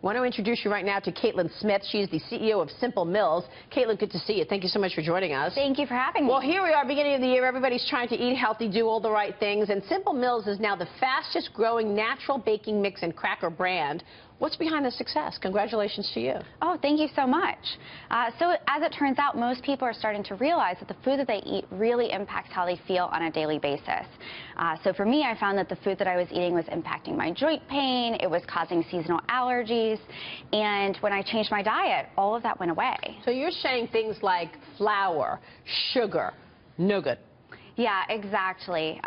want to introduce you right now to Katlin Smith. She's the CEO of Simple Mills. Katlin, good to see you. Thank you so much for joining us. Thank you for having me. Well, here we are, beginning of the year. Everybody's trying to eat healthy, do all the right things, and Simple Mills is now the fastest growing natural baking mix and cracker brand. What's behind the success? Congratulations to you. Oh, thank you so much. So as it turns out, most people are starting to realize that the food that they eat really impacts how they feel on a daily basis. So for me, I found that the food that I was eating was impacting my joint pain, it was causing seasonal allergies, and when I changed my diet, all of that went away. So you're saying things like flour, sugar, no good. Yeah, exactly.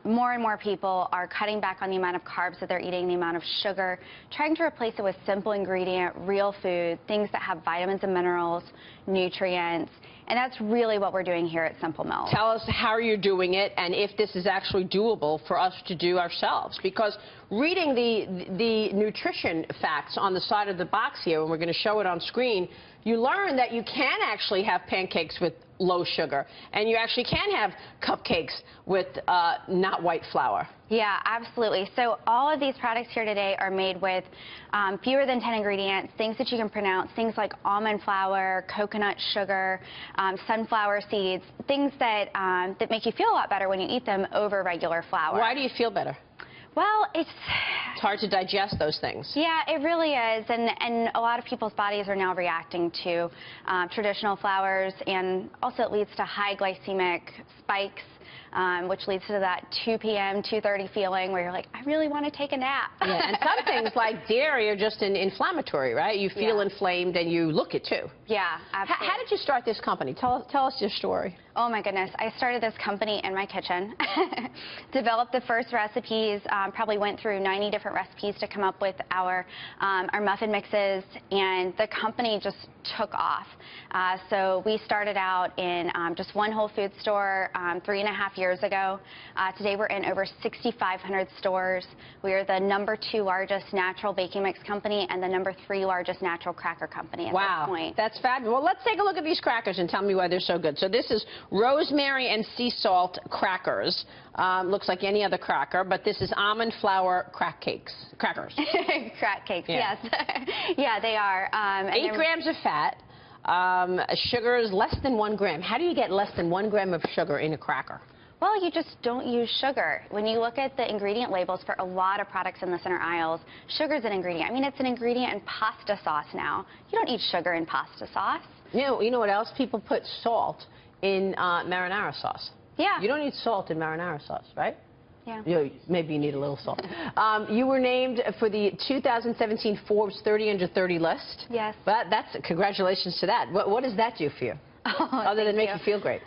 More and more people are cutting back on the amount of carbs that they're eating, the amount of sugar, trying to replace it with simple ingredient, real food, things that have vitamins and minerals, nutrients, and that's really what we're doing here at Simple Mills. Tell us how you're doing it and if this is actually doable for us to do ourselves. Because reading the nutrition facts on the side of the box here, and we're going to show it on screen, you learn that you can actually have pancakes with low sugar, and you actually can have cupcakes with not white flour. Yeah, absolutely. So all of these products here today are made with fewer than 10 ingredients, things that you can pronounce, things like almond flour, coconut sugar, sunflower seeds, things that, that make you feel a lot better when you eat them over regular flour. Why do you feel better? Well, it's hard to digest those things. Yeah, it really is, and a lot of people's bodies are now reacting to traditional flours, and also it leads to high glycemic spikes, which leads to that 2 p.m., 2:30 feeling where you're like, I really want to take a nap. Yeah, and some things like dairy are just inflammatory, right? You feel inflamed and you look it too. Yeah, absolutely. How did you start this company? Tell us your story. Oh my goodness, I started this company in my kitchen, developed the first recipes, probably went through 90 different recipes to come up with our muffin mixes, and the company just took off. So we started out in just one Whole Foods store 3.5 years ago. Today we're in over 6,500 stores. We are the #2 largest natural baking mix company and the #3 largest natural cracker company at this point. That's fabulous. Well, let's take a look at these crackers and tell me why they're so good. So this is rosemary and sea salt crackers. Looks like any other cracker, but this is almond flour crackers. Crack cakes, yes. Yeah, they are. 8 grams of fat. Sugar is less than 1 gram. How do you get less than 1 gram of sugar in a cracker? Well, you just don't use sugar. When you look at the ingredient labels for a lot of products in the center aisles, sugar's an ingredient. I mean, it's an ingredient in pasta sauce now. You don't eat sugar in pasta sauce. You know what else? People put salt in marinara sauce. Yeah. You don't need salt in marinara sauce, right? Yeah. Maybe you need a little salt. You were named for the 2017 Forbes 30 Under 30 list. Yes. But congratulations to that. What does that do for you? Other than make you feel great?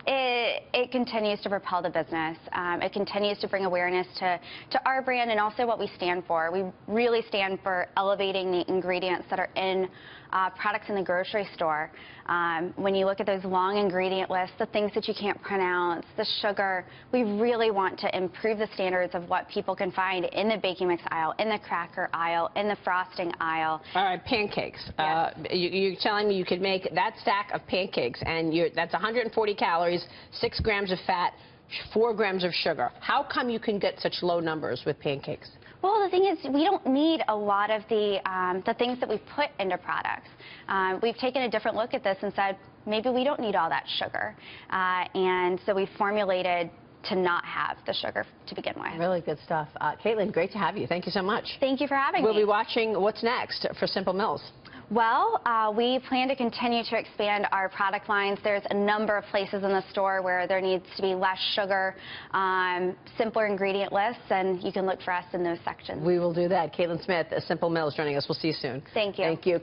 It continues to propel the business. It continues to bring awareness to our brand and also what we stand for. We really stand for elevating the ingredients that are in products in the grocery store. When you look at those long ingredient lists, the things that you can't pronounce, the sugar, we really want to improve the standards of what people can find in the baking mix aisle, in the cracker aisle, in the frosting aisle. All right, pancakes. Yes. You're telling me you could make that stack of pancakes, and that's 140 calories, 6 grams of fat, 4 grams of sugar. How come you can get such low numbers with pancakes? Well, the thing is, we don't need a lot of the things that we put into products. We've taken a different look at this and said, maybe we don't need all that sugar. And so we formulated to not have the sugar to begin with. Really good stuff. Katlin, great to have you. Thank you so much. Thank you for having me. We'll be watching what's next for Simple Mills. Well, we plan to continue to expand our product lines. There's a number of places in the store where there needs to be less sugar, simpler ingredient lists, and you can look for us in those sections. We will do that. Katlin Smith, Simple Mills, joining us. We'll see you soon. Thank you. Thank you.